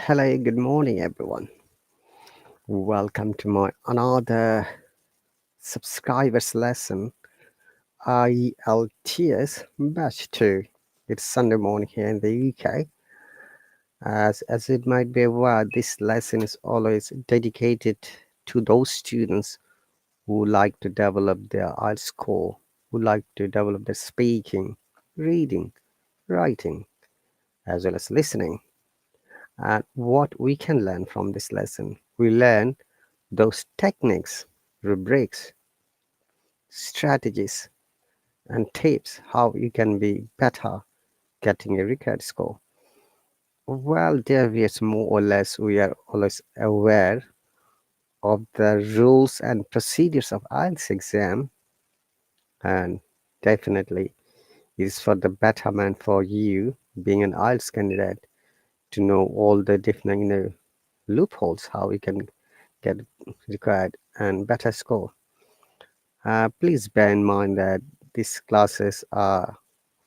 Hello, good morning, everyone. Welcome to my another subscribers lesson, IELTS batch 2. It's Sunday morning here in the UK. As it might be aware, this lesson is always dedicated to those students who like to develop their IELTS score, who like to develop their speaking, reading, writing, as well as listening. And what we can learn from this lesson, we learn those techniques, rubrics, strategies, and tips how you can be better getting a record score. Well, there is more or less we are always aware of the rules and procedures of IELTS exam, and definitely is for the betterment for you being an IELTS candidate to know all the different loopholes how you can get required and better score. Please bear in mind that these classes are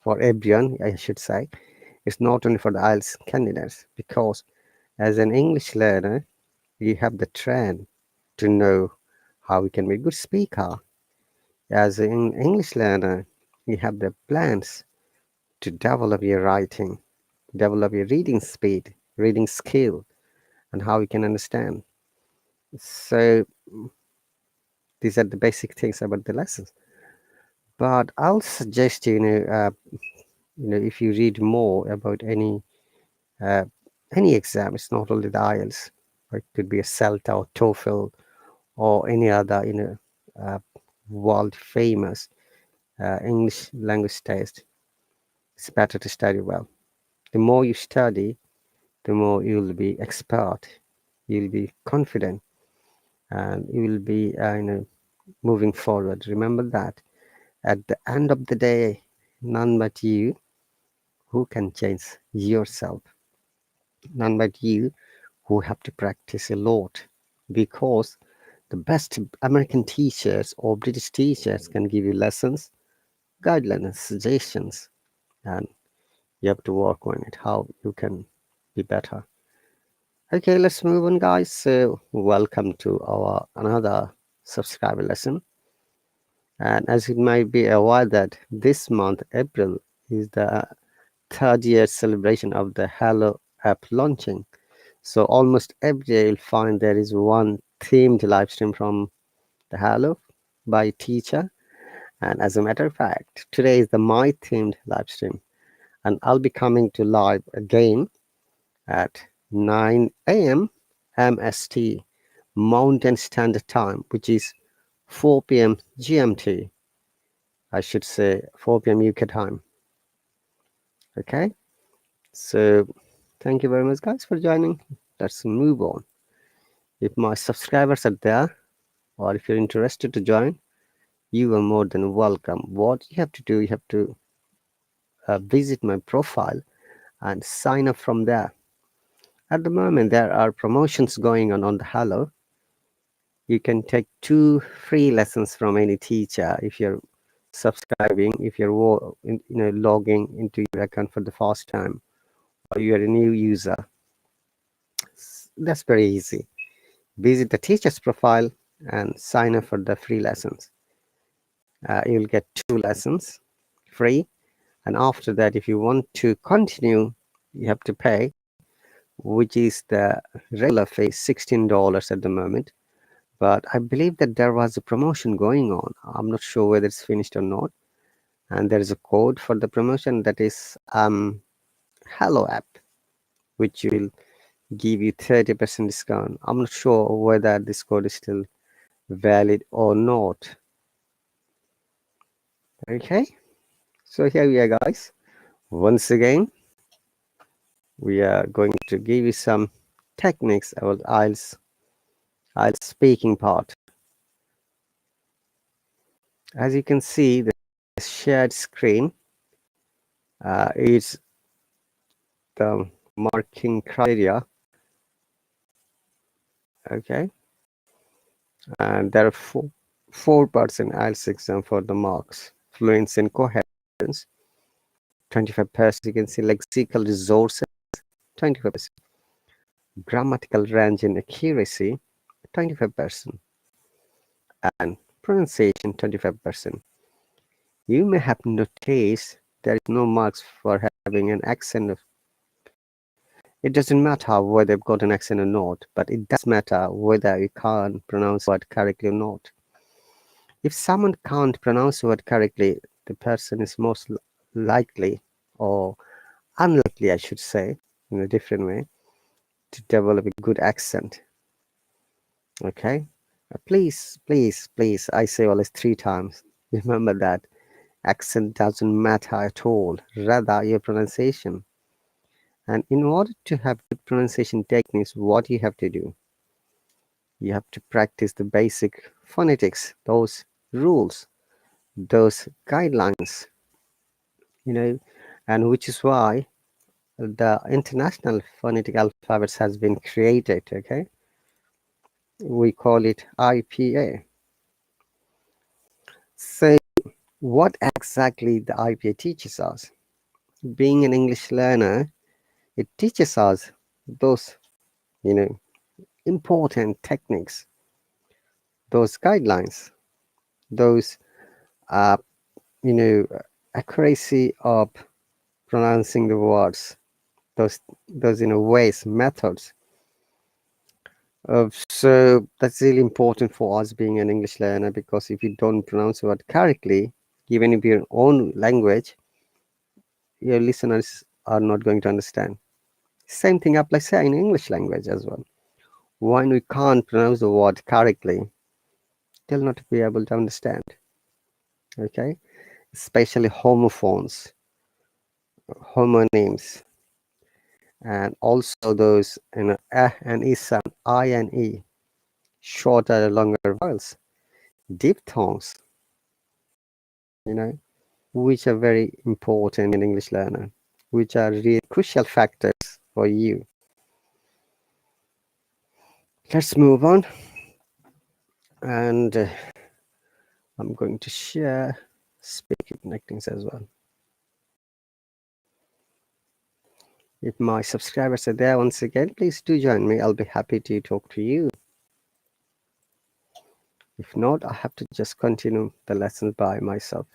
for everyone, I should say. It's not only for the IELTS candidates, because as an English learner, you have the trend to know how you can be a good speaker. As an English learner, you have the plans to develop your writing, develop your reading speed, reading skill, and how you can understand. So these are the basic things about the lessons. But I'll suggest if you read more about uh, any exam, it's not only the IELTS, or it could be a CELTA or TOEFL or any other uh, world famous English language test. It's better to study well. The more you study, the more you'll be expert, you'll be confident, and you will be moving forward. Remember that at the end of the day, none but you who can change yourself, none but you who have to practice a lot, because the best American teachers or British teachers can give you lessons, guidelines, suggestions, and you have to work on it, how you can be better. Okay, let's move on, guys. So welcome to our another subscriber lesson. And as it might be aware that this month, April, is the third year celebration of the Hallo app launching. So almost every day you'll find there is one themed live stream from the Hallo by teacher. And as a matter of fact, today is the my themed live stream. And I'll be coming to live again at 9 a.m. MST, Mountain Standard Time, which is 4 p.m. GMT. I should say 4 p.m. UK time. Okay, so thank you very much, guys, for joining. Let's move on. If my subscribers are there, or if you're interested to join, you are more than welcome. What you have to do, you have to visit my profile and sign up from there. At the moment, there are promotions going on the Hallo. You can take 2 free lessons from any teacher if you're subscribing, if you're logging into your account for the first time, or you're a new user. That's very easy. Visit the teacher's profile and sign up for the free lessons. You'll get 2 lessons free, and after that, if you want to continue, you have to pay, which is the regular fee, $16 at the moment. But I believe that there was a promotion going on. I'm not sure whether it's finished or not. And there is a code for the promotion, that is Hallo app, which will give you 30% discount. I'm not sure whether this code is still valid or not. Okay, so here we are, guys. Once again, we are going to give you some techniques about IELTS speaking part. As you can see, the shared screen is the marking criteria. Okay, and there are four parts in IELTS exam for the marks: fluency and coherence, 25%. You can see lexical resources, 25%. grammatical range and accuracy 25%, and pronunciation 25%. You may have noticed there is no marks for having an accent. It doesn't matter whether they've got an accent or not, but it does matter whether you can't pronounce the word correctly or not. If someone can't pronounce the word correctly, the person is most likely, or unlikely, I should say, in a different way, to develop a good accent. Okay? Please, please, please, I say always 3 times. Remember that accent doesn't matter at all, rather your pronunciation. And in order to have good pronunciation techniques, what you have to do? You have to practice the basic phonetics, those rules, those guidelines, and which is why the international phonetic alphabets has been created. Okay, we call it IPA. So what exactly the IPA teaches us? Being an English learner, it teaches us those, you know, important techniques, those guidelines, those, uh, you know, accuracy of pronouncing the words, those ways, methods. So that's really important for us being an English learner, because if you don't pronounce a word correctly, even if your own language, your listeners are not going to understand. Same thing applies here in English language as well. When we can't pronounce the word correctly, they'll not be able to understand. Okay, especially homophones, homonyms, and also those and e sound, I and e, shorter and longer vowels, diphthongs, you know, which are very important in English learner, which are really crucial factors for you. Let's move on, and I'm going to share speaking connectings as well. If my subscribers are there once again, please do join me. I'll be happy to talk to you. If not, I have to just continue the lesson by myself.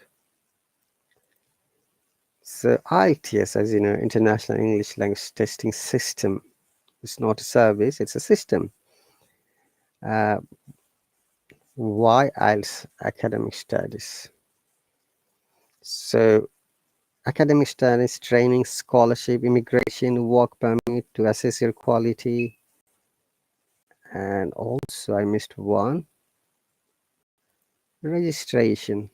So IELTS, as you know, International English Language Testing System, it's not a service, it's a system. Why IELTS academic studies? So academic studies, training, scholarship, immigration, work permit to assess your quality. And also I missed one, registration,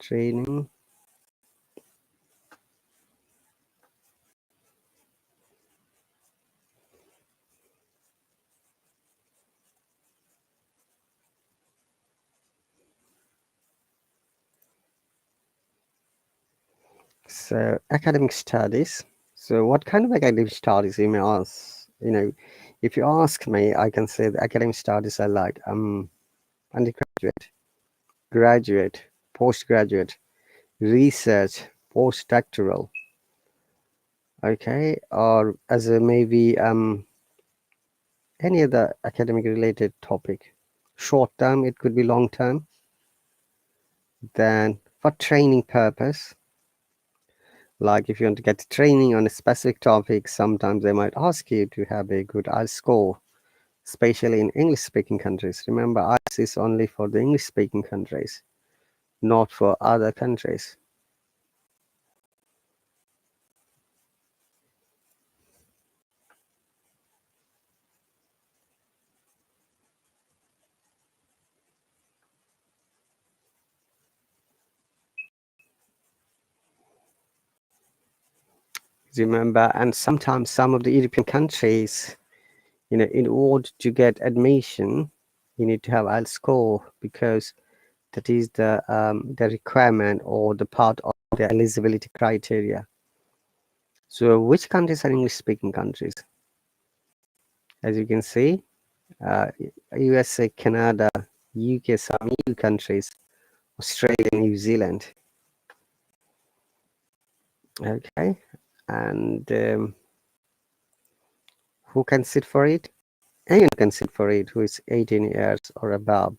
training. So academic studies. So what kind of academic studies, you may ask? If you ask me, I can say the academic studies are like undergraduate, graduate, postgraduate, research, postdoctoral. Okay, or as a maybe any other academic related topic. Short term, it could be long term. Then for training purpose, like if you want to get training on a specific topic, sometimes they might ask you to have a good IELTS score, especially in English speaking countries. Remember, IELTS is only for the English speaking countries, not for other countries. Remember, and sometimes some of the European countries, in order to get admission, you need to have IELTS score, because that is the requirement or the part of the eligibility criteria. So which countries are English speaking countries? As you can see, USA, Canada, UK, some EU countries, Australia, New Zealand. Okay, and Who can sit for it? Anyone can sit for it who is 18 years or above.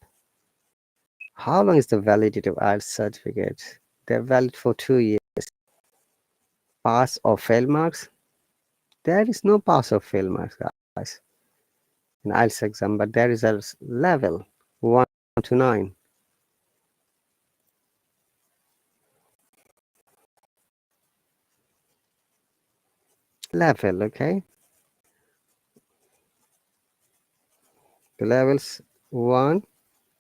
How long is the validity of IELTS certificate? They're valid for 2 years. Pass or fail marks? There is no pass or fail marks, guys, in IELTS exam, but there is a level 1 to 9. Level, okay? The levels 1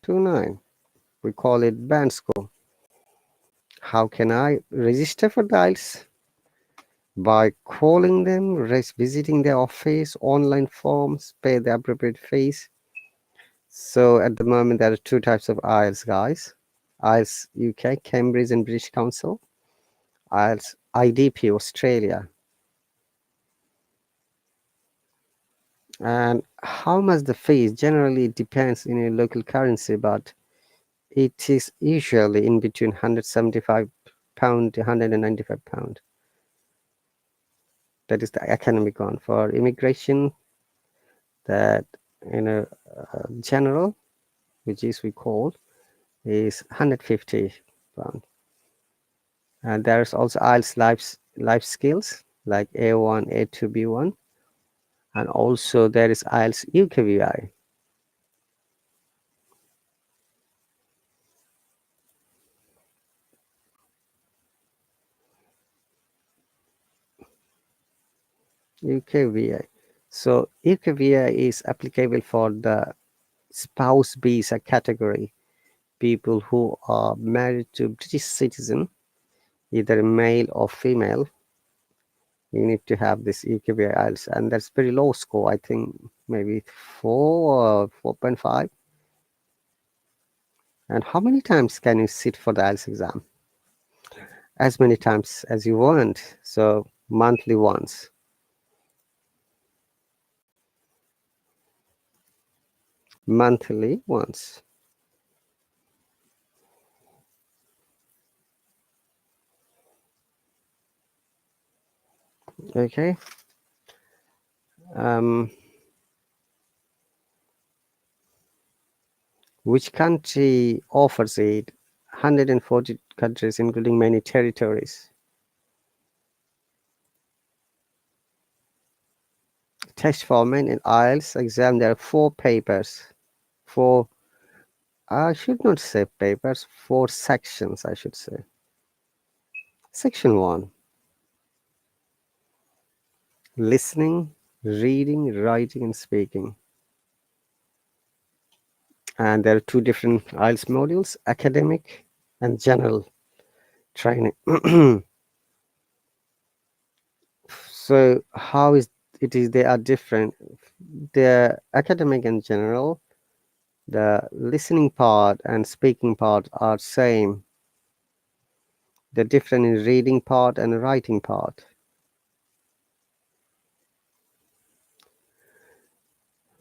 to 9. We call it band score. How can I register for the IELTS? By calling them, visiting their office, online forms, pay the appropriate fees. So at the moment, there are two types of IELTS, guys. IELTS UK, Cambridge and British Council. IELTS IDP, Australia. And how much the fees? Generally, it depends in a local currency, but it is usually in between £175 to £195. That is the academic one. For immigration, that general, which is we call, is £150. And there's also IELTS life skills like A1, A2, B1, and also there is IELTS UKVI. UKVI. So UKVI is applicable for the spouse visa category, people who are married to British citizen, either male or female. You need to have this UKVI IELTS, and that's very low score. I think maybe 4 or 4.5. And how many times can you sit for the IELTS exam? As many times as you want. So monthly once. Monthly once. Okay. Which country offers it? 140 countries, including many territories. Test format in IELTS exam, there are 4 papers. 4, I should not say papers, 4 sections, I should say. Section 1, listening, reading, writing, and speaking. And there are 2 different IELTS modules, academic and general training. So how is it is they are different? The academic and general, the listening part and speaking part are same. The different in reading part and writing part.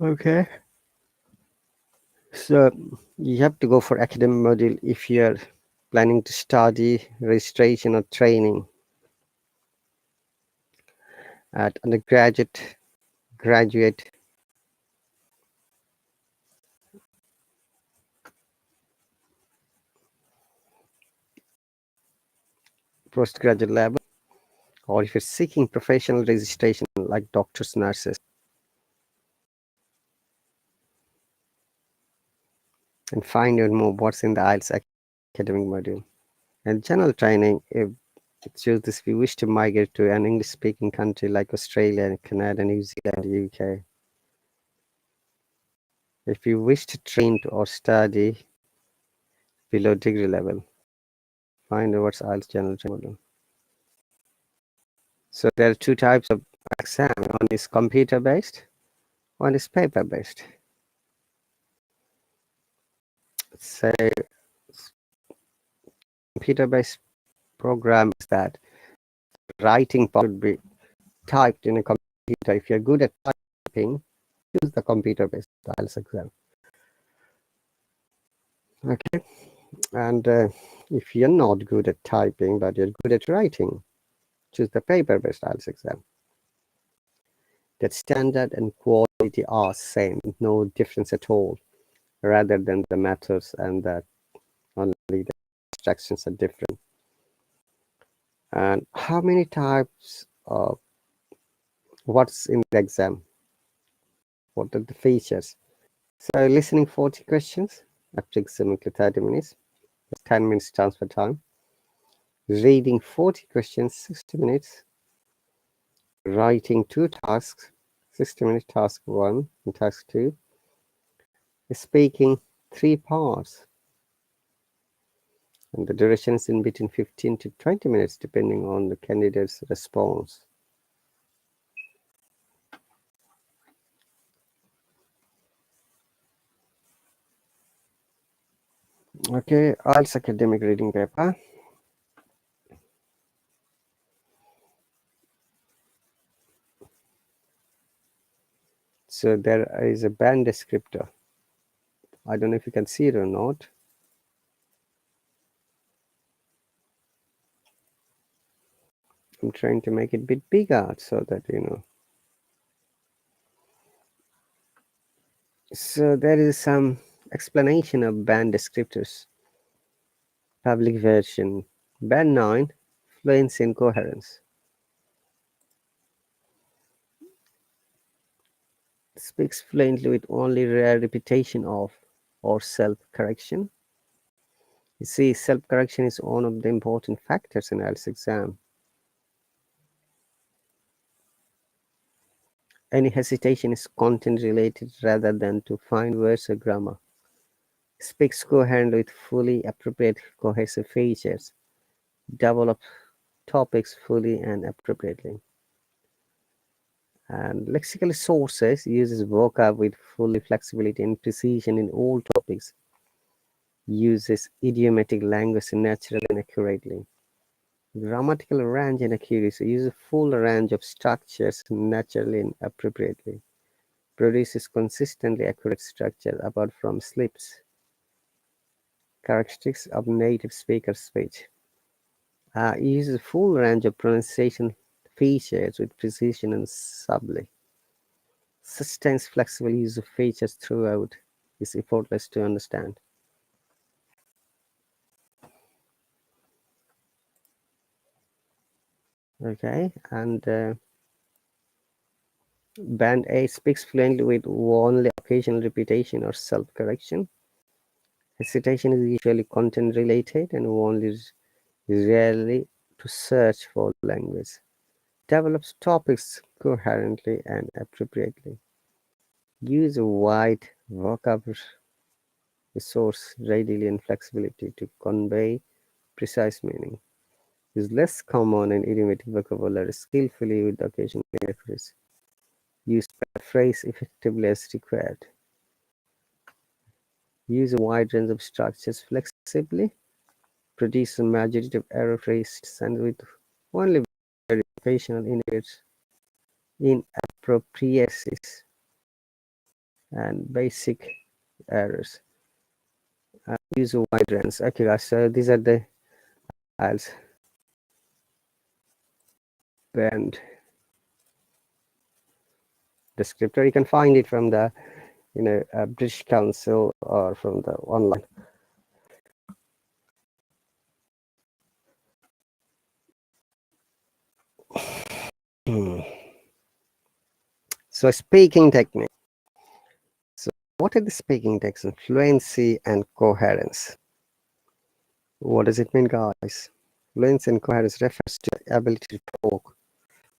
Okay. So you have to go for academic module if you're planning to study, registration or training at undergraduate, graduate, postgraduate level, or if you're seeking professional registration like doctors, nurses, and find out more what's in the IELTS academic module. And general training, if choose this if you wish to migrate to an English-speaking country like Australia, Canada, New Zealand, UK. If you wish to train or study below degree level, find out what's IELTS general training module. So there are 2 types of exam. One is computer-based, one is paper-based. Say computer-based program is that writing part should be typed in a computer. If you're good at typing, choose the computer-based IELTS exam. Okay, and if you're not good at typing but you're good at writing, choose the paper-based IELTS exam. that standard and quality are same, no difference at all, rather than the methods and that only the instructions are different. And how many types of what's in the exam? What are the features? So listening 40 questions, approximately 30 minutes, 10 minutes transfer time. Reading 40 questions, 60 minutes. Writing 2 tasks, 60 minutes task 1 and task 2. Speaking 3 parts. And the duration is in between 15 to 20 minutes depending on the candidate's response. Okay, IELTS academic reading paper. So there is a band descriptor. I don't know if you can see it or not. I'm trying to make it a bit bigger so that you know. So there is some explanation of band descriptors. Public version. Band 9, fluency and coherence. Speaks fluently with only rare repetition of or self-correction. You see, self-correction is one of the important factors in IELTS exam. Any hesitation is content related rather than to find words or grammar. Speaks coherently with fully appropriate cohesive features. Develop topics fully and appropriately. And lexical sources uses vocab with fully flexibility and precision in all topics. Uses idiomatic language naturally and accurately. Grammatical range and accuracy uses a full range of structures naturally and appropriately. Produces consistently accurate structure apart from slips. Characteristics of native speaker speech. Uses a full range of pronunciation features with precision and subtlety. Sustains flexible use of features throughout. Is effortless to understand. Okay, and Band 8 speaks fluently with only occasional repetition or self-correction. Hesitation is usually content related and only rarely to search for language. Develops topics coherently and appropriately. Use a wide vocabulary resource readily and flexibility to convey precise meaning. Use less common and idiomatic vocabulary skillfully with occasional accuracy. Use paraphrase effectively as required. Use a wide range of structures flexibly. Produce a majority of error phrases and with only very occasional inappropriacies and basic errors. Use a wide range. Okay, guys, so these are the IELTS band descriptor. You can find it from the British Council or from the online. So speaking technique. So what are the speaking techniques? Fluency and coherence. What does it mean, guys? Fluency and coherence refers to the ability to talk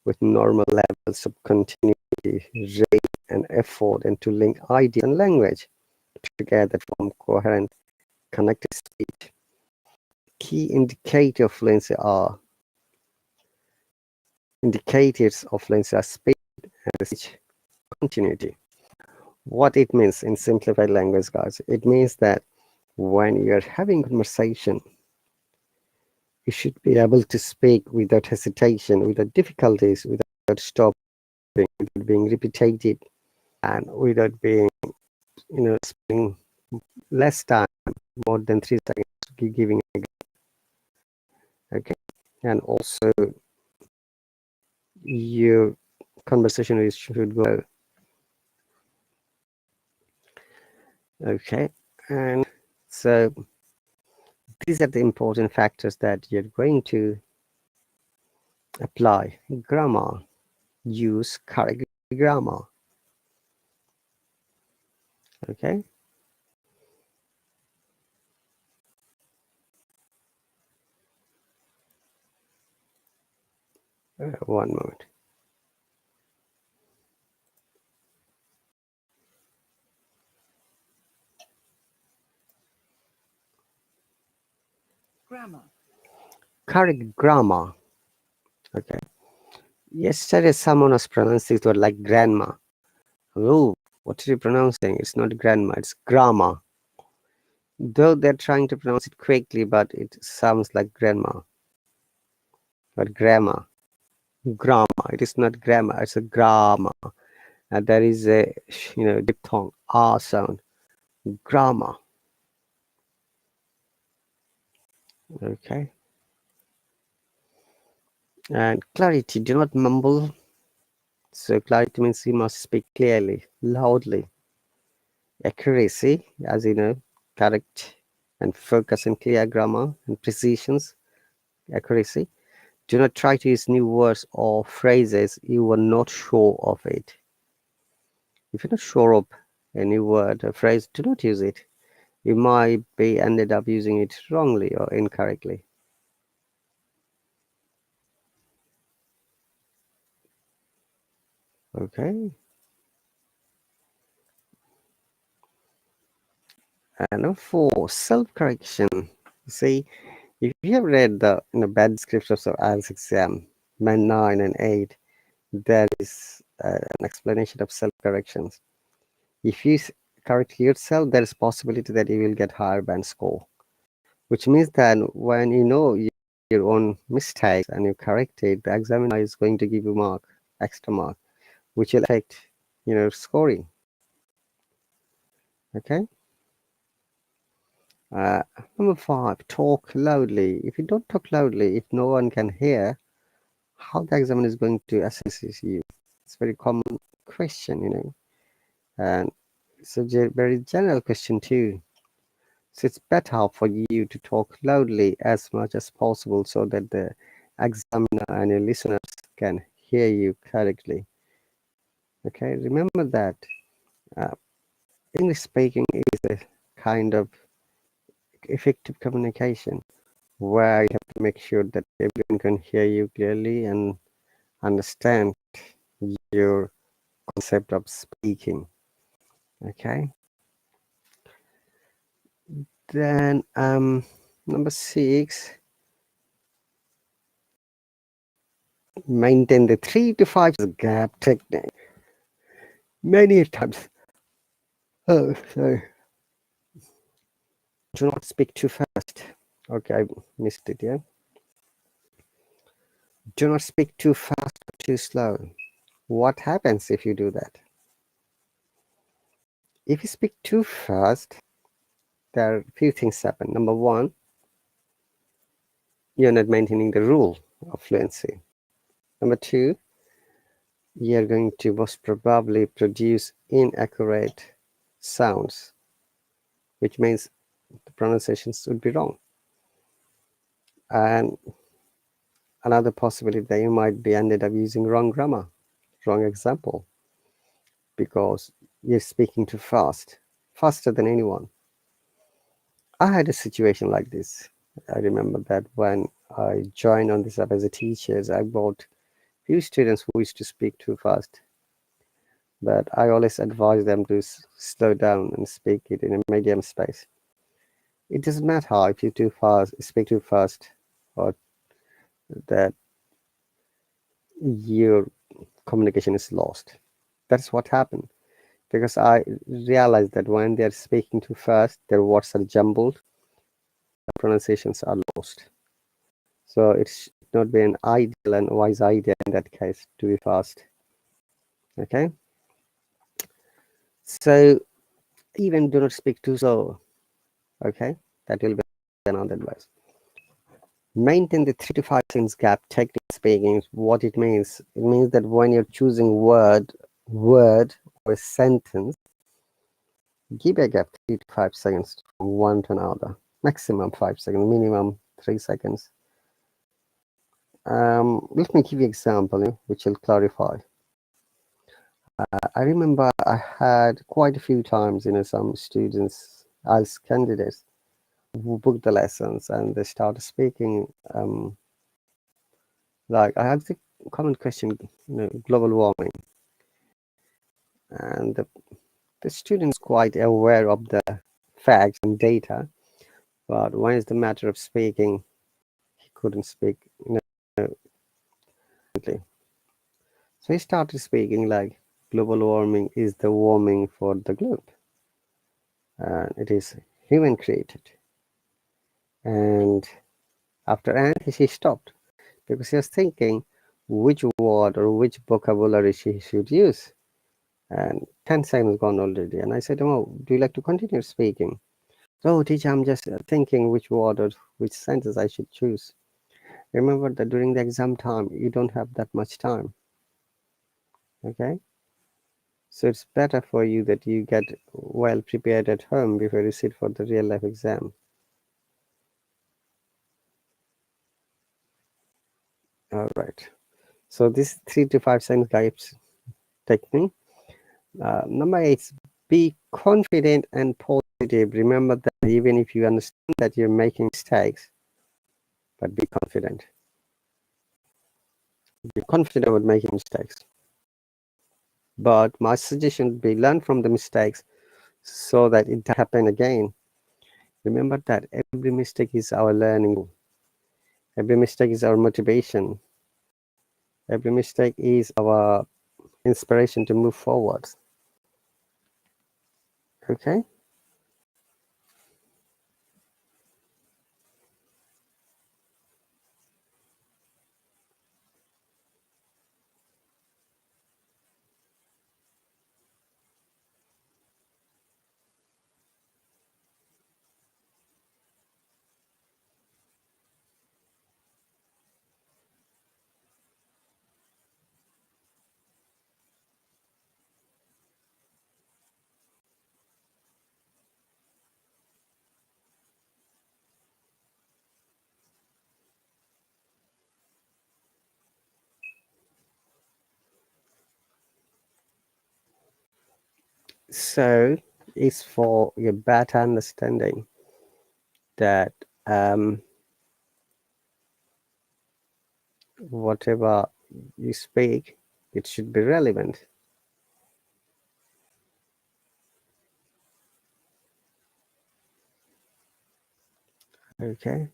with normal levels of continuity, rate, and effort, and to link ideas and language together to form coherent, connected speech. Key indicators of fluency are speed and speech continuity. What it means in simplified language, guys, it means that when you're having conversation, you should be able to speak without hesitation, without difficulties, without stopping, without being repetitive, and without being, spending less time, more than 3 seconds, giving a okay. And also, you conversation should go. Okay, and so these are the important factors that you're going to apply. Grammar, use correct grammar. Okay, one moment. Grammar. Correct grammar. Okay. Yesterday someone was pronouncing it like grandma. Oh, what are you pronouncing? It's not grandma, it's grammar. Though they're trying to pronounce it quickly, but it sounds like grandma. But grammar. Grammar. It is not grammar, it's a grammar. And there is a diphthong R sound. Grammar. Okay. And clarity. Do not mumble. So clarity means you must speak clearly, loudly. Accuracy, as you know, correct and focus and clear grammar and precisions. Accuracy. Do not try to use new words or phrases you are not sure of it. If you're not sure of a new word or phrase, do not use it. You might be ended up using it wrongly or incorrectly. Okay. And now for self-correction, see, if you have read the bad descriptions of IELTS exam, Man 9 and 8, there is an explanation of self-corrections. If you correct yourself, there is possibility that you will get higher band score, which means that when you know your own mistakes and you correct it, the examiner is going to give you extra mark, which will affect scoring. Okay. Uh, Number 5, talk loudly. If you don't talk loudly, if no one can hear, how the examiner is going to assess you? It's a very common question, and it's a very general question too. So it's better for you to talk loudly as much as possible so that the examiner and your listeners can hear you correctly. Okay, remember that uh, English speaking is a kind of effective communication where you have to make sure that everyone can hear you clearly and understand your concept of speaking. Okay, then number 6, maintain the 3 to 5 gap technique. Many times, oh sorry, do not speak too fast. Okay, I missed it. Yeah, do not speak too fast or too slow. What happens if you do that? If you speak too fast, there are a few things happen. Number 1, you're not maintaining the rule of fluency. Number 2, you're going to most probably produce inaccurate sounds, which means the pronunciations would be wrong. And another possibility that you might be ended up using wrong grammar, wrong example, because you're speaking too fast, faster than anyone. I had a situation like this. I remember that when I joined on this app as a teacher, I brought few students who used to speak too fast, but I always advise them to slow down and speak it in a medium space. It doesn't matter if you too fast, speak too fast, or that your communication is lost. That's what happened, because I realized that when they're speaking too fast, their words are jumbled, pronunciations are lost. So it should not be an ideal and wise idea in that case to be fast. Okay. So even do not speak too slow. Okay, that will be another advice. Maintain the 3 to 5 seconds gap technique speaking. What it means that when you're choosing word or a sentence, give a gap 3 to 5 seconds from one to another. Maximum 5 seconds, minimum 3 seconds. Let me give you an example which will clarify. I remember I had quite a few times, some students as candidates who booked the lessons and they started speaking. Like I asked the common question, global warming, and the students quite aware of the facts and data, but when it's the matter of speaking, he couldn't speak. So he started speaking like global warming is the warming for the globe, and it is human created. And after he stopped because he was thinking which word or which vocabulary she should use. And 10 seconds gone already. And I said, oh, do you like to continue speaking? Oh, teacher, I'm just thinking which word or which sentence I should choose. Remember that during the exam time, you don't have that much time. Okay? So it's better for you that you get well prepared at home before you sit for the real life exam. All right. So this 3 to 5 seconds guides technique. Number 8, be confident and positive. Remember that even if you understand that you're making mistakes, but be confident. Be confident about making mistakes. But my suggestion would be learn from the mistakes so that it doesn't happen again. Remember that every mistake is our learning. Every mistake is our motivation. Every mistake is our inspiration to move forward. Okay? So it's for your better understanding that whatever you speak, it should be relevant. Okay?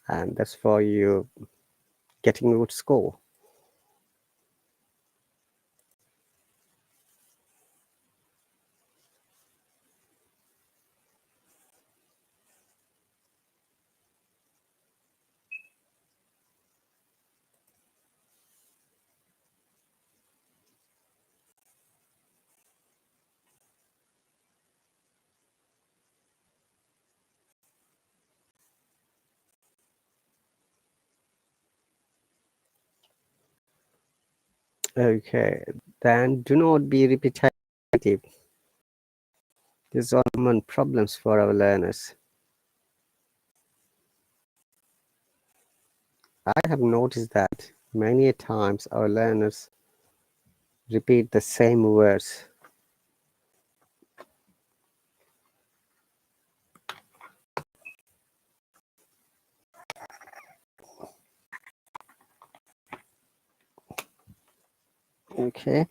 And that's for you getting a good score. Okay, then do not be repetitive. These are common problems for our learners. I have noticed that many times our learners repeat the same words. Okay.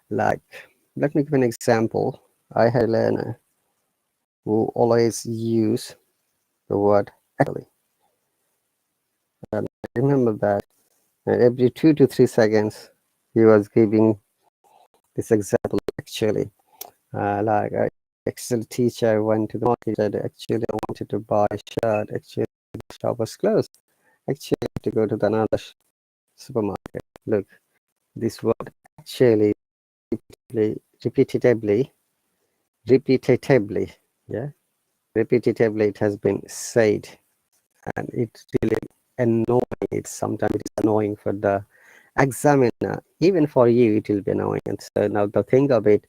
Like, let me give an example. I had a learner who always use the word actually. And I remember that every 2 to 3 seconds he was giving this example actually. Like actually teacher went to the market, said actually I wanted to buy a shirt, actually the shop was closed. Actually I had to go to another supermarket. Look, this word actually repetitively, yeah, repetitively it has been said, and it's really annoying. It's sometimes it's annoying for the examiner. Even for you, it will be annoying. And so now the thing of it,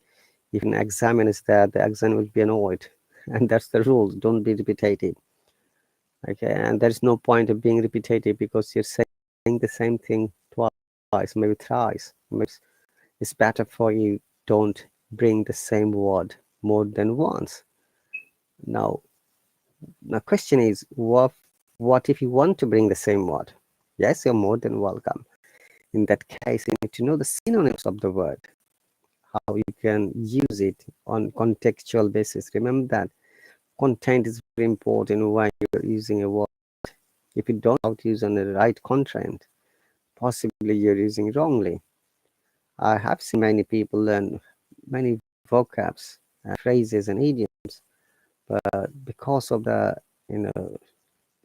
if an examiner is there, the examiner will be annoyed, and that's the rules. Don't be repetitive. Okay, and there's no point of being repetitive because you're saying the same thing twice, maybe thrice. Maybe it's better for you. Don't bring the same word more than once. Now, the question is, what if you want to bring the same word? Yes, you're more than welcome. In that case, you need to know the synonyms of the word, how you can use it on contextual basis. Remember that content is very important when you're using a word. If you don't know how to use on the right content, possibly you're using wrongly. I have seen many people learn many vocabs, phrases, and idioms, but because of the you know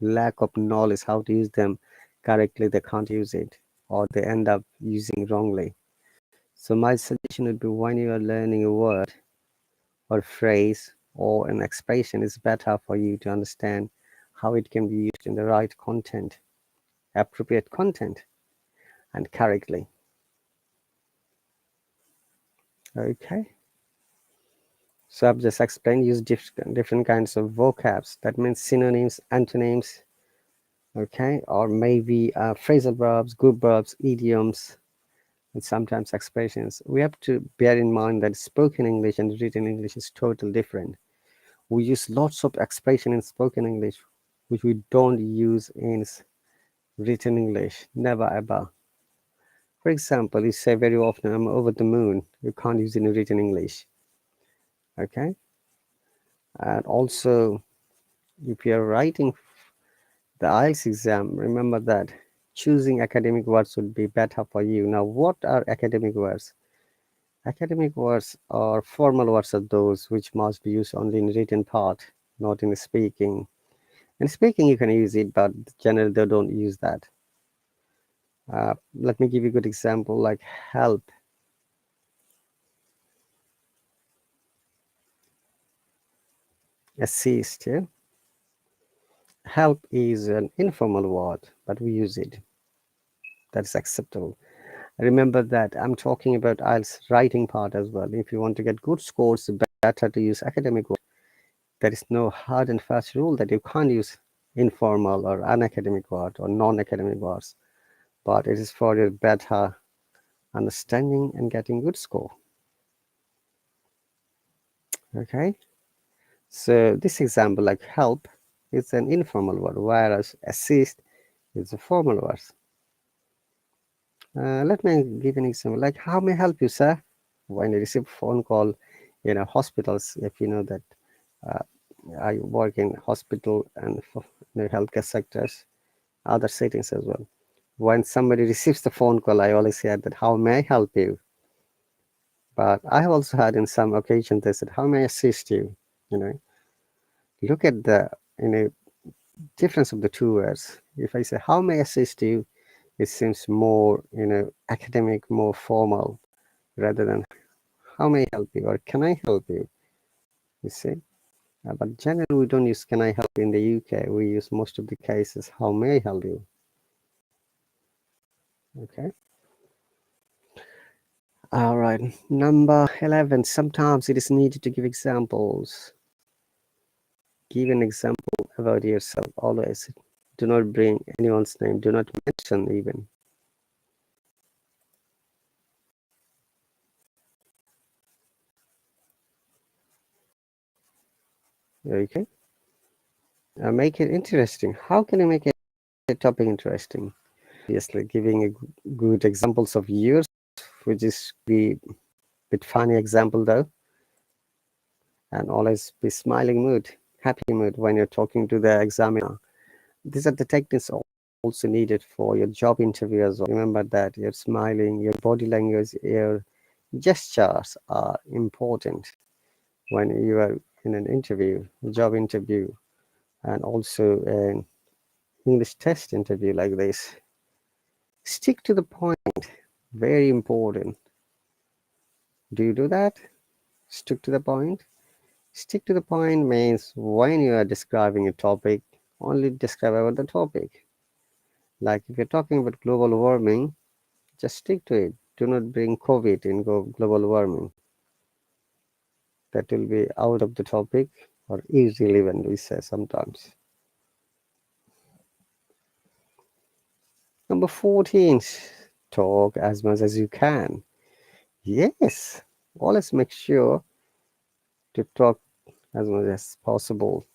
lack of knowledge how to use them correctly, they can't use it, or they end up using wrongly. So my suggestion would be, when you are learning a word or phrase or an expression, it's better for you to understand how it can be used in the right content, appropriate content, and correctly. Okay. So I've just explained, use different kinds of vocabs. That means synonyms, antonyms, okay, or maybe phrasal verbs, group verbs, idioms, and sometimes expressions. We have to bear in mind that spoken English and written English is totally different. We use lots of expression in spoken English, which we don't use in written English, never ever. For example, you say very often, I'm over the moon. You can't use it in written English, okay? And also, if you're writing the IELTS exam, remember that choosing academic words would be better for you. Now, what are academic words? Academic words or formal words are those which must be used only in written part, not in speaking. In speaking, you can use it, but generally they don't use that. Let me give you a good example, like help, assist. Yeah? Help is an informal word, but we use it. That's acceptable. Remember that I'm talking about IELTS writing part as well. If you want to get good scores, better to use academic words. There is no hard and fast rule that you can't use informal or unacademic word or non-academic words, but it is for your better understanding and getting good score. Okay, so this example, like help, is an informal word, whereas assist is a formal word. Let me give an example, like how may I help you, sir? When you receive a phone call in hospitals, if you know that I work in hospital and healthcare sectors, other settings as well. When somebody receives the phone call, I always say that, how may I help you? But I have also had in some occasions they said, how may I assist you? Look at the difference of the two words. If I say, how may I assist you, it seems more academic, more formal, rather than how may I help you or can I help you? You see. But generally, we don't use can I help you in the UK. We use most of the cases, how may I help you? Okay. All right. Number 11. Sometimes it is needed to give examples. Give an example about yourself always. Do not bring anyone's name. Do not mention even. Okay. Make it interesting. How can you make a topic interesting? Obviously, giving a good examples of yours, which is be a bit funny example though, and always be smiling mood, happy mood when you're talking to the examiner. These are the techniques also needed for your job interview as well. Remember that you're smiling, your body language, your gestures are important when you are in an interview, job interview, and also an English test interview like this. Stick to the point. Very important. Do you do that? Stick to the point. Stick to the point means when you are describing a topic, only describe about the topic. Like if you're talking about global warming, just stick to it. Do not bring COVID in global warming. That will be out of the topic or irrelevant, we say sometimes. Number 14, talk as much as you can. Yes, always make sure to talk as much as possible.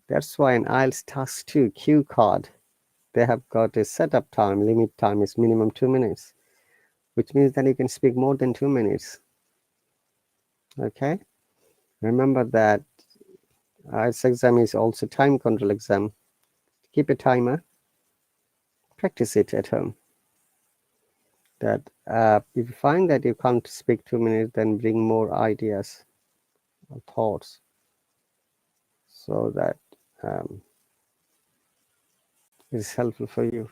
That's why in IELTS Task 2 Q card, they have got a setup time, limit time is minimum 2 minutes, which means that you can speak more than 2 minutes. Okay? Remember that IELTS exam is also time control exam. Keep a timer, practice it at home. That if you find that you can't speak 2 minutes, then bring more ideas or thoughts so that um, it is helpful for you.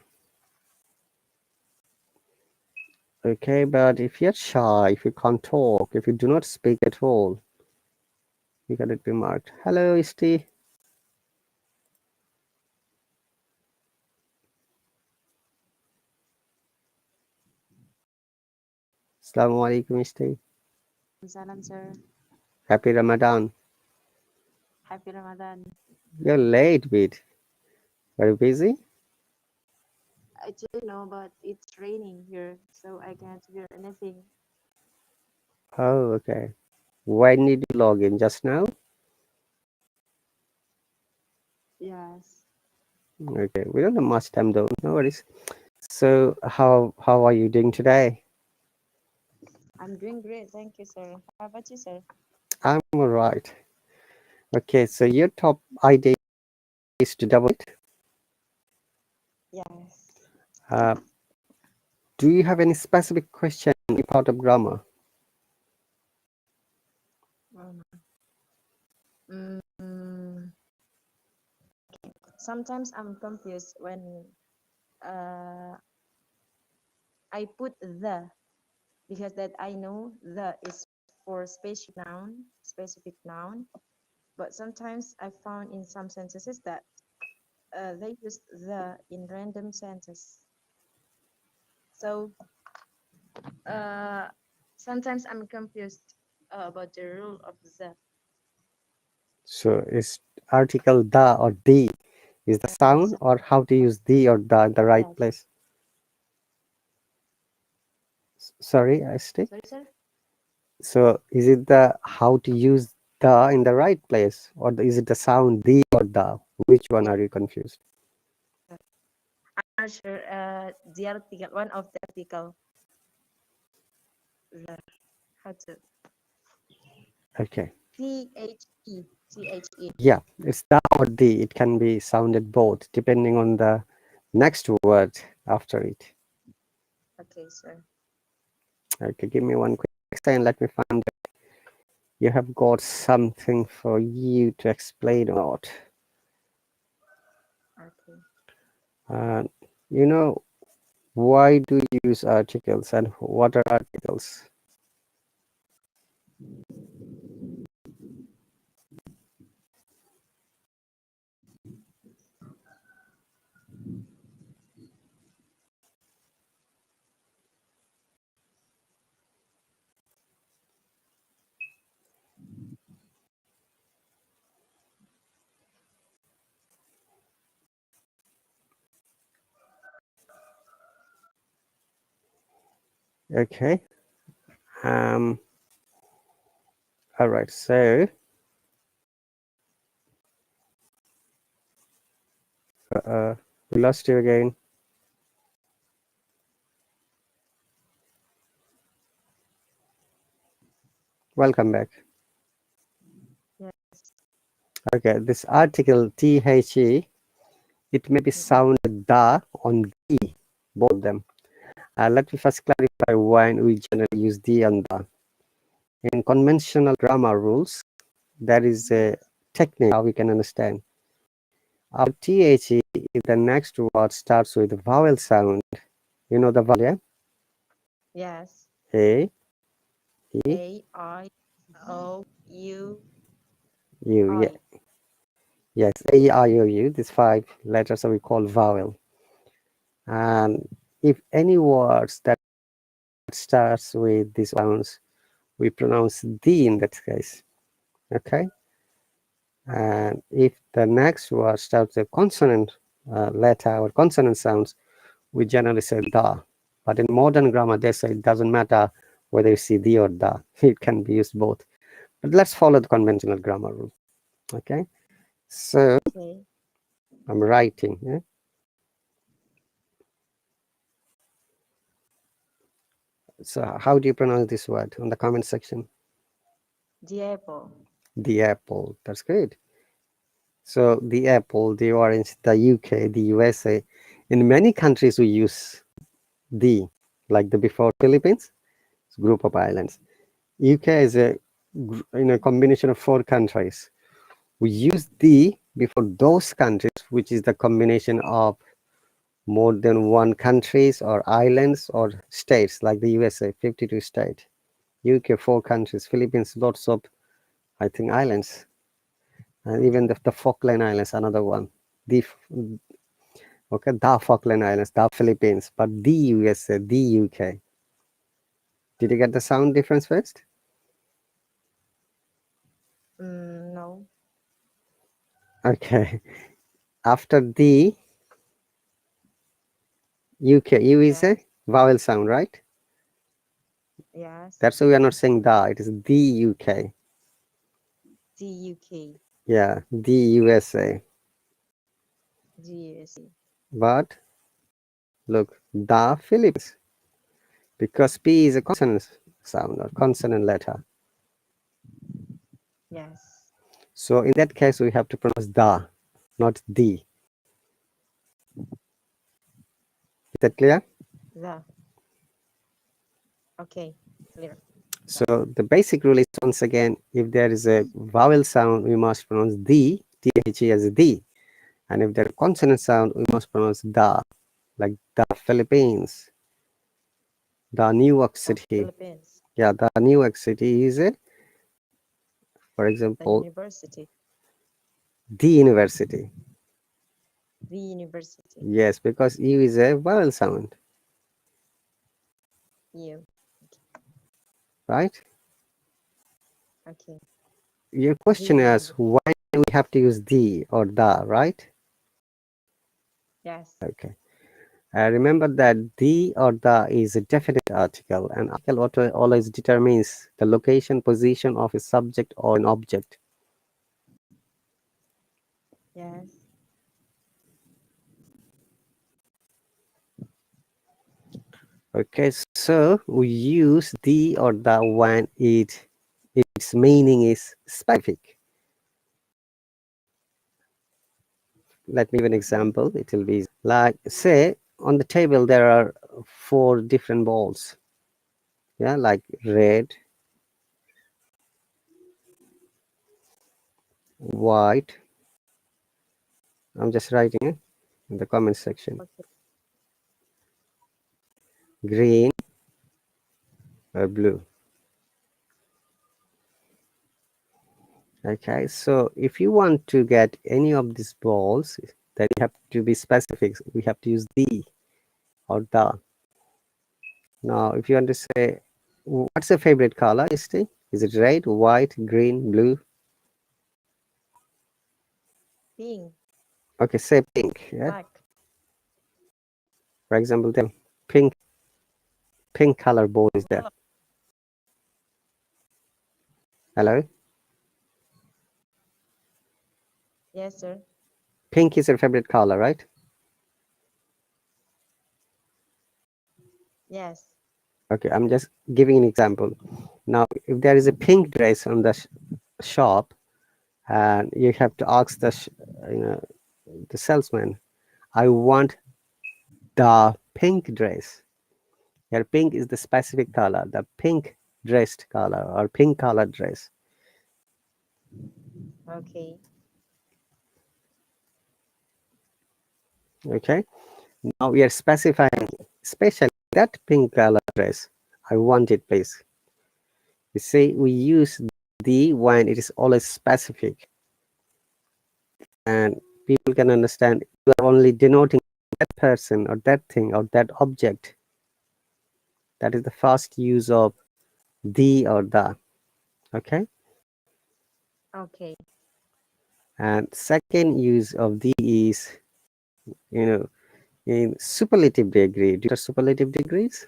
Okay, but if you're shy, if you can't talk, if you do not speak at all, you got it be marked. Hello, Isti. Assalamu alaikum, Isti. Salam, sir. Happy Ramadan. Happy Ramadan. You're late, bit. Very busy? Actually, no, but it's raining here, so I can't hear anything. Oh, okay. When did you log in? Just now? Yes, Okay, we don't have much time though. No worries. So, how are you doing today? I'm doing great. Thank you, sir. How about you, sir? I'm all right. Okay, so your top idea is to double it. Yes. Uh, do you have any specific question about of grammar? Um, mm, Sometimes I'm confused when uh, I put the, because that I know the is for specific noun. But sometimes I found in some sentences that they use the in random sentences. So uh, sometimes I'm confused about the rule of the. So, is article the or the is the sound, So, or how to use the or the in the right yes. place? Sorry, I stay. Sorry, sir. So, is it the how to use the in the right place, or is it the sound the or the? Which one are you confused? I'm not sure. The article, one of the article, the how to Okay. the. Yeah, it's the or the. It can be sounded both depending on the next word after it. Okay, sir. Okay, give me one quick second. Let me find it. You have got something for you to explain or not. Okay. Uh, you know, why do you use articles and what are articles? Okay. Um. All right. So, uh, we lost you again. Welcome back. Yes. Okay, this article the, it may be Mm-mm. sounded the on the, both of them. Let me first clarify when we generally use the and the. In conventional grammar rules, there is a technique how we can understand. Our the, if the next word starts with a vowel sound, you know the vowel, yeah? Yes. A, E, A I O U U. Yeah. I. Yes, A, E, I, O, U. These five letters are we call vowel. And if any words that starts with these sounds, we pronounce the in that case. Okay. And if the next word starts with a consonant letter or consonant sounds, we generally say the. But in modern grammar, they say it doesn't matter whether you see the or the. It can be used both. But let's follow the conventional grammar rule. Okay. So Okay. I'm writing. Yeah? So how do you pronounce this word on the comment section? The apple. The apple. That's good. So the apple, the orange, the UK, the USA. In many countries, we use the, like the before Philippines, group of islands. UK is a combination of four countries. We use the before those countries, which is the combination of more than one countries or islands or states, like the USA, 52 states. UK, four countries. Philippines, lots of, I think, islands. And even the Falkland Islands, another one. The okay, the Falkland Islands, the Philippines, but the USA, the UK. Did you get the sound difference first? No. Okay. After the UK, U is a Yes. vowel sound, right? Yes. That's why we are not saying the, it is the UK. The UK. Yeah, the USA. The USA. But look, the Philippines, because P is a consonant sound or consonant letter. Yes. So in that case, we have to pronounce the, not the. Is that clear? The. Okay. Clear. So the basic rule is, once again, if there is a vowel sound, we must pronounce the, the as the. And if there is a consonant sound, we must pronounce the, like the Philippines, the New York The City. Philippines. Yeah, the New York City is, for The example, university. the university. The university. Yes, because U is a vowel sound, You. right? Okay. Your The question is university. why we have to use the or the, right? Yes. Okay. Remember that the or the is a definite article, and article always determines the location, position of a subject or an object. Yes. Okay, so we use the or the when its meaning is specific. Let me give an example. It will be easy. Like, say on the table there are four different balls. Yeah, like red, white. I'm just writing it in the comment section. Okay. Green or blue. Okay, so if you want to get any of these balls, then you have to be specific. We have to use the or the. Now, if you want to say, what's your favorite color, Isti? Is it red, white, green, blue? Pink. Okay, say pink. Yeah. Black. For example, the pink color ball is there. Yellow. Hello. Yes, sir. Pink is your favorite color, right? Yes. Okay, I'm just giving an example. Now, if there is a pink dress on the shop, and you have to ask you know, the salesman, I want the pink dress. Here, pink is the specific color, the pink dressed color or pink colored dress. Okay. Okay. Now we are specifying, especially that pink color dress. I want it, please. You see, we use the when it is always specific, and people can understand you are only denoting that person or that thing or that object. That is the first use of the or the. Okay. Okay. And second use of the is, you know, in superlative degree. Do you have superlative degrees?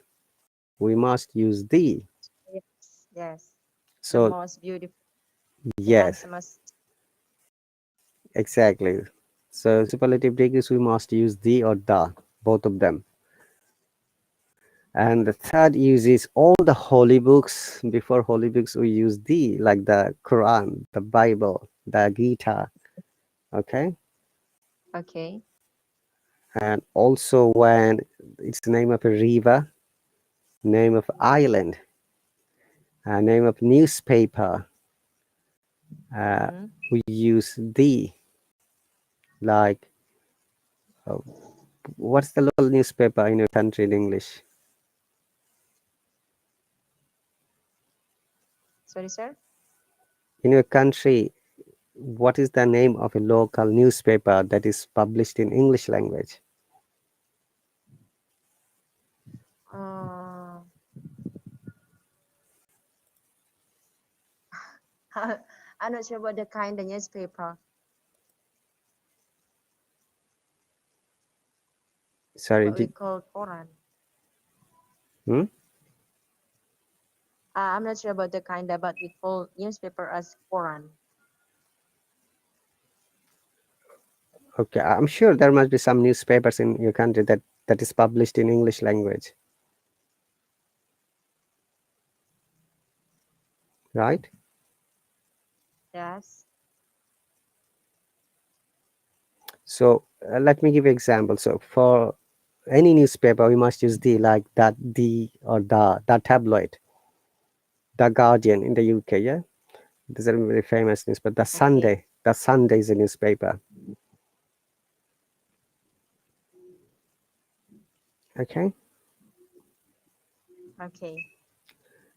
We must use the. Yes. Yes. The So most beautiful, the yes, handsomest. exactly. So superlative degrees we must use the or the, both of them. And the third use is all the holy books. Before holy books we use the, like the Quran, the Bible, the Gita. Okay. Okay. And also when it's the name of a river, name of island, name of newspaper, Mm-hmm. we use the, like uh, what's the local newspaper in your country in English? Sorry, sir. In your country, what is the name of a local newspaper that is published in English language? Uh, I'm not sure about the kind of newspaper, Sorry, but we call Quran. hmm? I'm not sure about the kind, but we call newspaper as Quran. Okay, I'm sure there must be some newspapers in your country that is published in English language, right? Yes. So let me give you example. So for any newspaper, we must use the, like that, the or the tabloid, the Guardian in the UK. Yeah, these are very famous newspaper. Okay. The Sunday is a newspaper. Okay, Okay.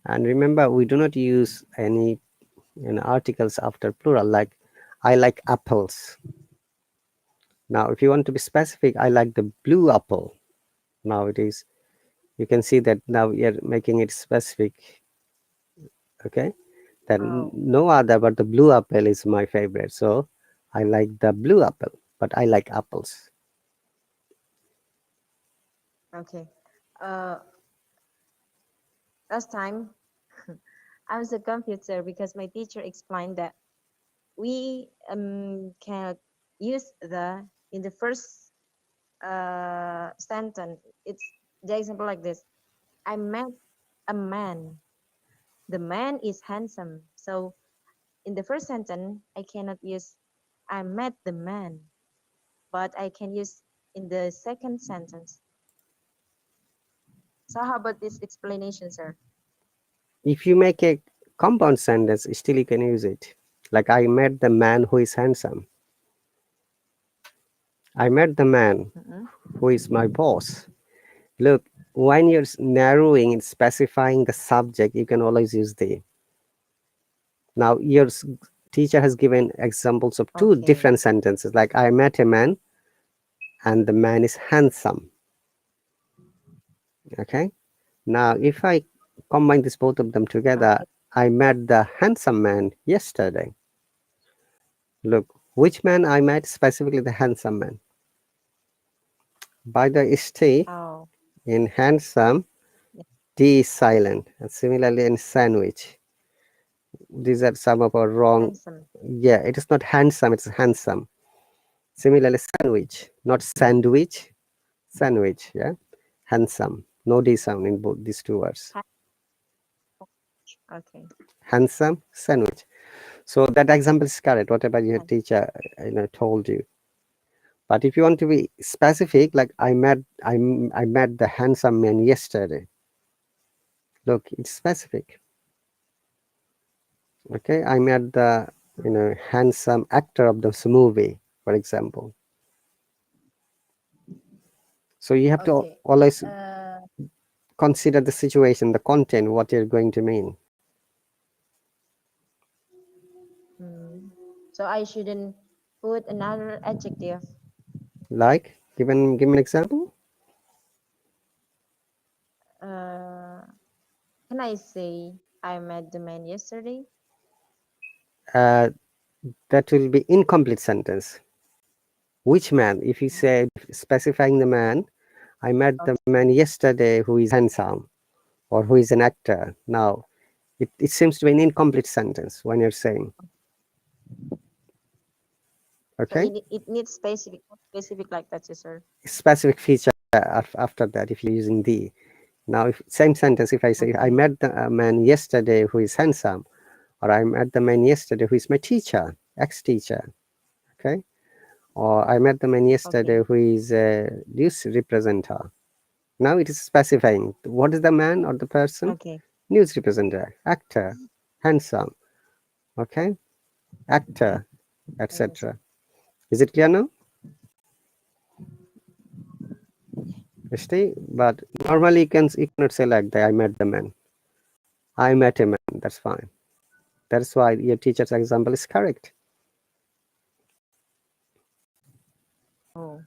and remember we do not use any articles after plural, like I like apples. Now, if you want to be specific, I like the blue apple. Now it is, you can see that now we are making it specific. Okay, that Oh, no other but the blue apple is my favorite. So I like the blue apple, but I like apples. okay. Uh, Last time I was a computer because my teacher explained that we cannot use the in the first sentence. It's the example like this. I met a man. The man is handsome. So in the first sentence, I cannot use I met the man, but I can use in the second sentence. So how about this explanation, sir? If you make a compound sentence, still you can use it. Like I met the man who is handsome. I met the man Mm-mm. who is my boss. Look, when you're narrowing and specifying the subject, you can always use the. Now, your teacher has given examples of two Okay. different sentences, like I met a man and the man is handsome. Okay. Now, if I combine this both of them together, Okay. I met the handsome man yesterday. Look, which man I met? Specifically, the handsome man. By the st Oh, in handsome, yeah, d is silent. And similarly, in sandwich, these are some of our wrong. handsome. Yeah, it is not handsome; it's handsome. Similarly, sandwich, not sandwich, sandwich. Yeah, handsome. No d sound in both these two words. Ha- Okay. Handsome, sandwich. So that example is correct. Whatever your Han- teacher told you. But if you want to be specific, like I met the handsome man yesterday. Look, it's specific. Okay, I met the handsome actor of this movie, for example. So you have to Okay. always Uh, consider the situation, the content, what you're going to mean. So I shouldn't put another adjective. Like, give me an example. Uh, can I say I met the man yesterday? Uh, that will be incomplete sentence. Which man? If you say specifying the man, I met the Okay. man yesterday who is handsome or who is an actor. Now, it seems to be an incomplete sentence when you're saying, So okay? it needs specific like that, yes, sir. Specific feature after that if you're using the. Now, if same sentence, if I say, I Okay. met the man yesterday who is handsome, or I met the man yesterday who is my teacher, ex-teacher, okay? Or I met the man yesterday Okay. who is a news representative. Now it is specifying what is the man or the person, Okay. news representative, actor, handsome, okay, actor, Okay, yes, sir. etc. Is it clear now? Stay, but normally you cannot say like that. I met the man. I met a man. That's fine. That's why your teacher's example is correct. Oh.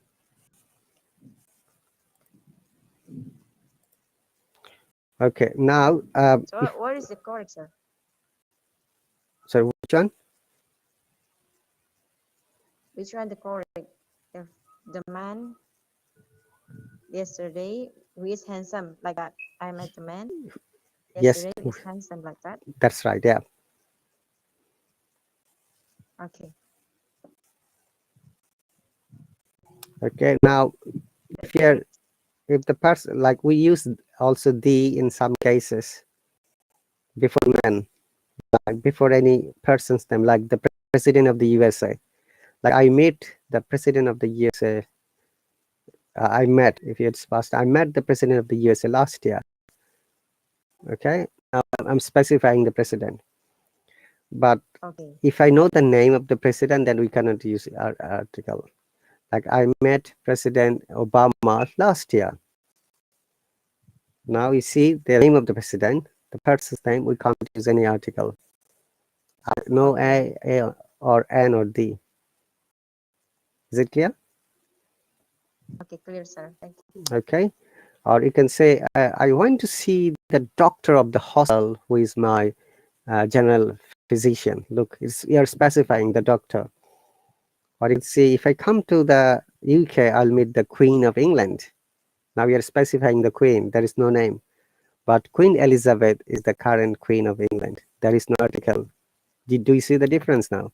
Okay. Now, So if what is the correct, sir? sorry, which one? Which one the correct? If the man yesterday who is handsome like that, I met the man Yes, yesterday who is handsome like that. that's right. Yeah. Okay. Okay. Now, if The you're next. if the person like we use also the in some cases before men, like before any person's name, like the president of the USA. Like I met the president of the USA. I met, if it's past, I met the president of the USA last year. Okay, now I'm specifying the president. But Okay. if I know the name of the president, then we cannot use our article. Like I met President Obama last year. Now you see the name of the president, the person's name, we can't use any article. No Okay. a or an or the. Is it clear? Okay. Clear, sir. Thank you. Okay. Or you can say, I went to see the doctor of the hospital who is my general physician. Look, you're specifying the doctor. Or you can say, if I come to the UK, I'll meet the Queen of England. Now you're specifying the Queen. There is no name. But Queen Elizabeth is the current Queen of England. There is no article. Do you see the difference now?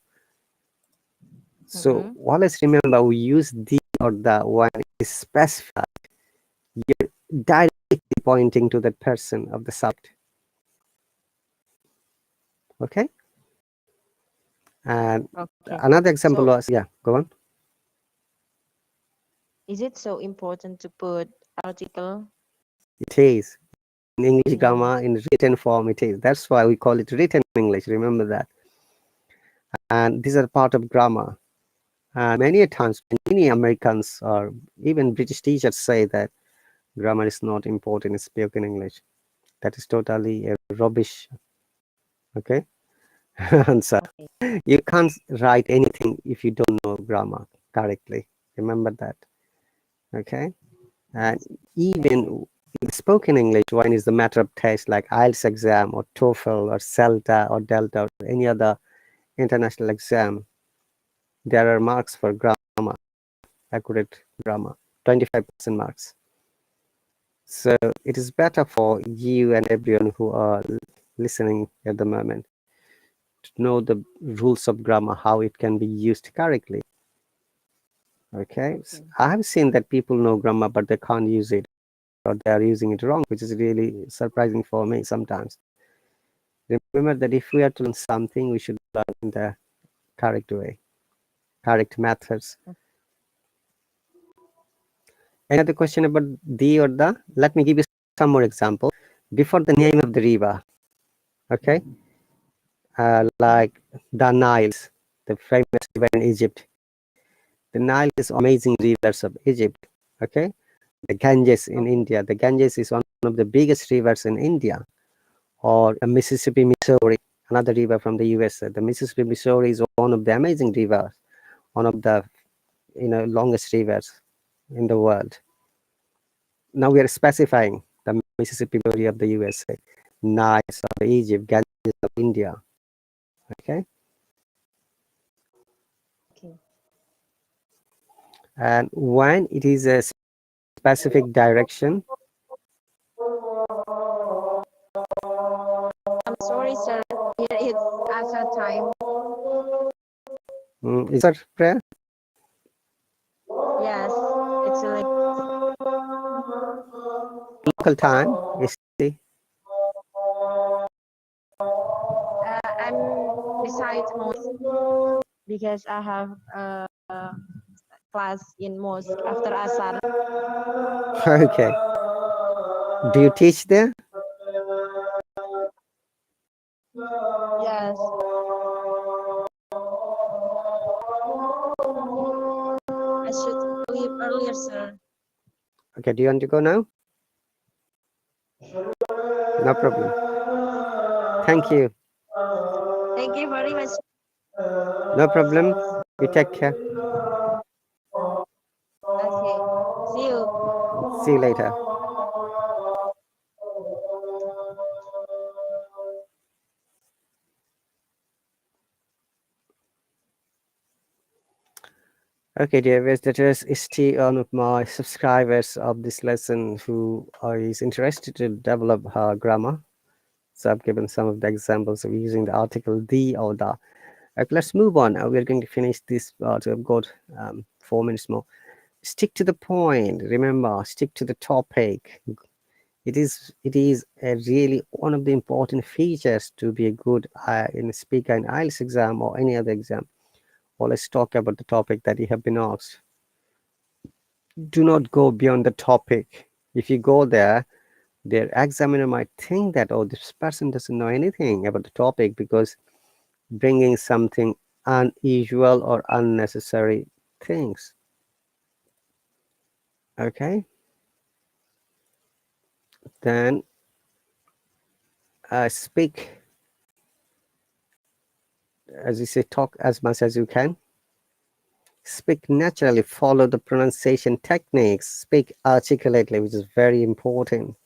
So Mm-hmm. always remember, we use the or the when it is specified. You're directly pointing to the person of the subject. Okay. And Okay. another example So was, yeah, go on. is it so important to put article It is. In English in? grammar, in written form, it is. That's why we call it written English. Remember that. And these are part of grammar. And many a times, many Americans or even British teachers say that grammar is not important in spoken English. That is totally a rubbish. Okay. Answer. Okay. You can't write anything if you don't know grammar correctly. Remember that. Okay. And Yes. Thank you. even in spoken English, when is the matter of test like IELTS exam or TOEFL or CELTA or Delta or any other international exam, there are marks for grammar, accurate grammar, 25% marks. So it is better for you and everyone who are listening at the moment to know the rules of grammar, how it can be used correctly. Okay. Okay. I have seen that people know grammar, but they can't use it or they are using it wrong, which is really surprising for me sometimes. Remember that if we are to learn something, we should learn in the correct way, correct methods. Any other question about the or the? Let me give you some more example. Before the name of the river, okay, Okay. like the Niles, the famous river in Egypt. The Nile is amazing rivers of Egypt, okay. The Ganges in Okay. India. The Ganges is one one of the biggest rivers in India, or a Mississippi, Missouri, another river from the USA. The Mississippi, Missouri is one of the amazing rivers, one of the longest rivers in the world. Now we are specifying the Mississippi, Missouri of the USA, Niles of Egypt, Ganges of India. Okay, Okay. and when it is a specific direction, I'm sorry, sir. Here it's Asa time. is that prayer? Yes, it's like Local time is I'm beside mosque because I have class in mosque after asar. okay. Do you teach there? Yes. I should leave earlier, sir. Okay, do you want to go now? No problem. Thank you. Thank you very much. No problem. You take care. Okay. See you. See you later. Okay, dear visitors, Isti, one of my subscribers of this lesson who is interested to develop her grammar. So I've given some of the examples of using the article the or the. Okay, let's move on. We're going to finish this. So I've got 4 minutes more. Stick to the point. Remember, stick to the topic. It is a really one of the important features to be a good in speaker in IELTS exam or any other exam. Always talk about the topic that you have been asked. Do not go beyond the topic. If you go there, their examiner might think that, oh, this person doesn't know anything about the topic because bringing something unusual or unnecessary things. Okay, then speak, as you say, talk as much as you can. Speak naturally, follow the pronunciation techniques, speak articulately, which is very important.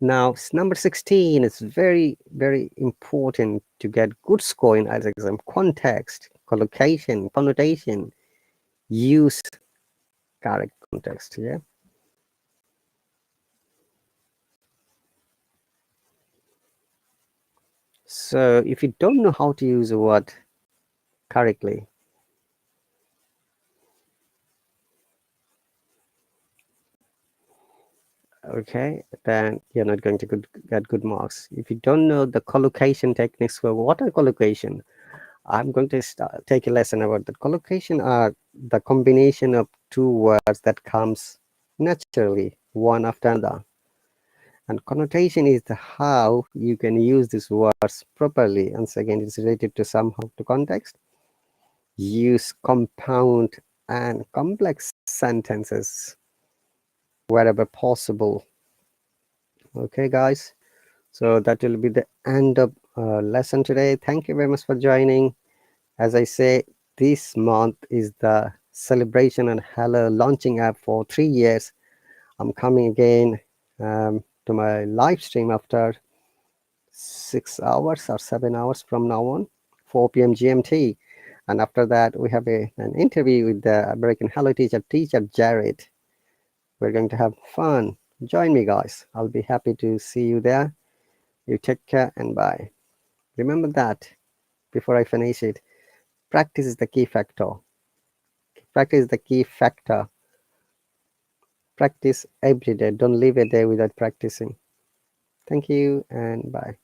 Now, number 16 is very, very important to get good score in IELTS exam. Context, collocation, connotation, use correct context. Yeah. So if you don't know how to use a word correctly, okay, then you're not going to get good marks. If you don't know the collocation techniques for what are collocation, I'm going to take a lesson about that. Collocation are the combination of two words that comes naturally, one after another. And connotation is the how you can use these words properly. And again, it's related to somehow to context. Use compound and complex sentences wherever possible. Okay, guys. So that will be the end of lesson today. Thank you very much for joining. As I say, this month is the celebration and Hallo launching app for 3 years. I'm coming again to my live stream after 6 hours or 7 hours from now on, 4 p.m. GMT. And after that, we have an interview with the American Hello teacher Jared. We're going to have fun. Join me, guys. I'll be happy to see you there. You take care and bye. Remember that before I finish it, practice is the key factor. Practice is the key factor. Practice every day. Don't live a day without practicing. Thank you and bye.